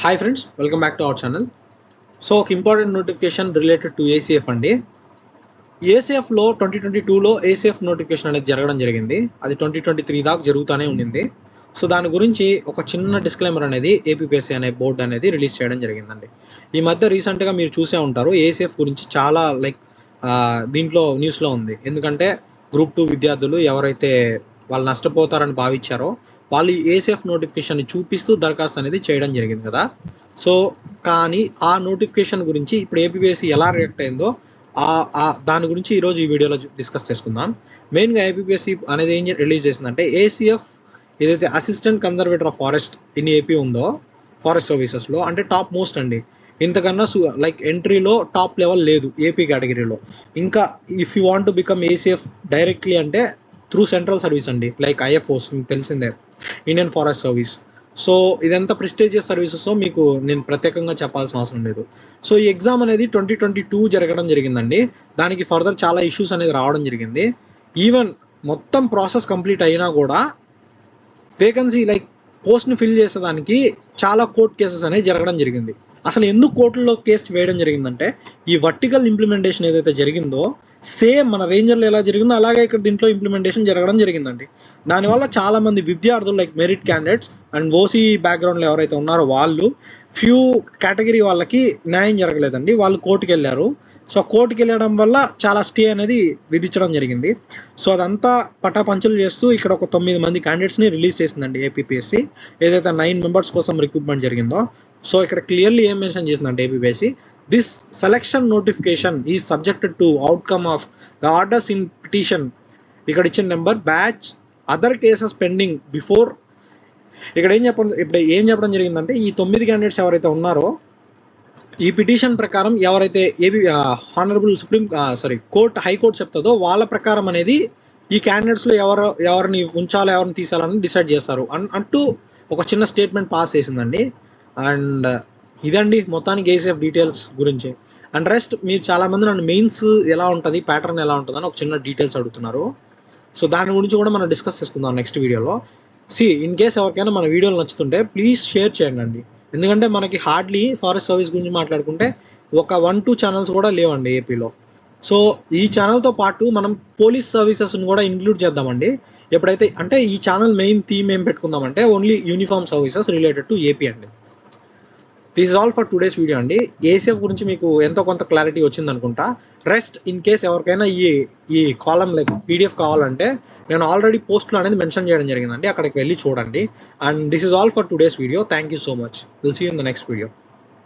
Hi friends, welcome back to our channel. So ఒక important notification related to ACF అండి. ఏసీఎఫ్లో 2022లో ACF notification అనేది జరగడం జరిగింది. అది 2023 దాకా జరుగుతూనే ఉండింది. సో దాని గురించి ఒక చిన్న డిస్క్లైమర్ అనేది ఏపీపీఎస్సీ అనే బోర్డు అనేది రిలీజ్ చేయడం జరిగిందండి. ఈ మధ్య రీసెంట్గా మీరు చూసే ఉంటారు, ఏసీఎఫ్ గురించి చాలా దీంట్లో న్యూస్లో ఉంది. ఎందుకంటే గ్రూప్ 2 విద్యార్థులు ఎవరైతే వాళ్ళు నష్టపోతారని భావించారో వాళ్ళు ఏసీఎఫ్ నోటిఫికేషన్ని చూపిస్తూ దరఖాస్తు అనేది చేయడం జరిగింది కదా. సో కానీ ఆ నోటిఫికేషన్ గురించి ఇప్పుడు ఏపీపీఎస్సీ ఎలా రియాక్ట్ అయిందో దాని గురించి ఈరోజు ఈ వీడియోలో డిస్కస్ చేసుకుందాం. మెయిన్గా ఏపీపీఎస్సీ అనేది ఏం రిలీజ్ చేసిందంటే, ఏసీఎఫ్ ఏదైతే assistant conservator of forest in AP ఉందో ఫారెస్ట్ సర్వీసెస్లో, అంటే టాప్ మోస్ట్ అండి. ఇంతకన్నా ఎంట్రీలో టాప్ లెవెల్ లేదు ఏపీ కేటగిరీలో. ఇంకా if you want to become ACF directly అంటే త్రూ సెంట్రల్ సర్వీస్ అండి, లైక్ ఐఎఫ్ఓస్, మీకు తెలిసిందే, ఇండియన్ ఫారెస్ట్ సర్వీస్. సో ఇదంతా ప్రెస్టీజియస్ సర్వీసెస్, మీకు నేను ప్రత్యేకంగా చెప్పాల్సిన అవసరం లేదు. సో ఈ ఎగ్జామ్ అనేది 2022 జరగడం జరిగిందండి. దానికి ఫర్దర్ చాలా ఇష్యూస్ అనేది రావడం జరిగింది. ఈవెన్ మొత్తం ప్రాసెస్ కంప్లీట్ అయినా కూడా వేకెన్సీ పోస్ట్ని ఫిల్ చేసేదానికి చాలా కోర్ట్ కేసెస్ అనేవి జరగడం జరిగింది. అసలు ఎందుకు కోర్టులో కేసు వేయడం జరిగిందంటే, ఈ వర్టికల్ ఇంప్లిమెంటేషన్ ఏదైతే జరిగిందో సేమ్ మన రేంజర్లో ఎలా జరిగిందో అలాగే ఇక్కడ దీంట్లో ఇంప్లిమెంటేషన్ జరగడం జరిగిందండి. దానివల్ల చాలామంది విద్యార్థులు మెరిట్ క్యాండిడేట్స్ అండ్ ఓసీ బ్యాక్గ్రౌండ్లో ఎవరైతే ఉన్నారో వాళ్ళు ఫ్యూ కేటగిరీ వాళ్ళకి న్యాయం జరగలేదండి. వాళ్ళు కోర్టుకు వెళ్ళారు. సో కోర్టుకి వెళ్ళడం వల్ల చాలా స్టే అనేది విధించడం జరిగింది. సో అదంతా పటాపంచలు చేస్తూ ఇక్కడ ఒక 9 మంది క్యాండిడేట్స్ని రిలీజ్ చేసిందండి ఏపీపీఎస్సీ. ఏదైతే 9 మెంబర్స్ కోసం రిక్రూట్మెంట్ జరిగిందో, సో ఇక్కడ క్లియర్లీ ఏం మెన్షన్ చేసిందంటే APPSC, this selection notification is subjected to outcome of the orders in petition, ఇక్కడ ఇచ్చిన number, batch, other cases pending before. ఇక్కడ ఏం చెప్పడం జరిగిందంటే, ఈ 9 క్యాండిడేట్స్ ఎవరైతే ఉన్నారో ఈ పిటిషన్ ప్రకారం ఎవరైతే హానరబుల్ హైకోర్టు చెప్తుందో వాళ్ళ ప్రకారం అనేది ఈ క్యాండిడేట్స్లో ఎవరిని ఉంచాలో ఎవరిని తీసాలని డిసైడ్ చేస్తారు అంటూ ఒక చిన్న స్టేట్మెంట్ పాస్ చేసిందండి. అండ్ ఇదండి మొత్తానికి ఏసీఎఫ్ డీటెయిల్స్ గురించి. అండ్ రెస్ట్ మీరు చాలామంది నన్ను మెయిన్స్ ఎలా ఉంటుంది, ప్యాటర్న్ ఎలా ఉంటుంది అని ఒక చిన్న డీటెయిల్స్ అడుగుతున్నారు. సో దాని గురించి కూడా మనం డిస్కస్ చేసుకుందాం నెక్స్ట్ వీడియోలో. ఇన్ కేస్ ఎవరికైనా మన వీడియోలు నచ్చుతుంటే ప్లీజ్ షేర్ చేయండి అండి. ఎందుకంటే మనకి హార్డ్లీ ఫారెస్ట్ సర్వీస్ గురించి మాట్లాడుకుంటే ఒక 1-2 ఛానల్స్ కూడా లేవండి ఏపీలో. సో ఈ ఛానల్తో పాటు మనం పోలీస్ సర్వీసెస్ని కూడా ఇంక్లూడ్ చేద్దామండి. ఎప్పుడైతే అంటే ఈ ఛానల్ మెయిన్ థీమ్ ఏం పెట్టుకుందామంటే only uniform services related to AP అండి. This is all for today's video అండి. ఏసీఎఫ్ గురించి మీకు ఎంతో కొంత క్లారిటీ వచ్చింది అనుకుంటా. రెస్ట్ ఇన్ కేస్ ఎవరికైనా ఈ కాలం పీడిఎఫ్ కావాలంటే నేను ఆల్రెడీ పోస్ట్లో అనేది మెన్షన్ చేయడం జరిగిందండి, అక్కడికి వెళ్ళి చూడండి. And this is all for today's video. Thank you so much. Will see you in the next video.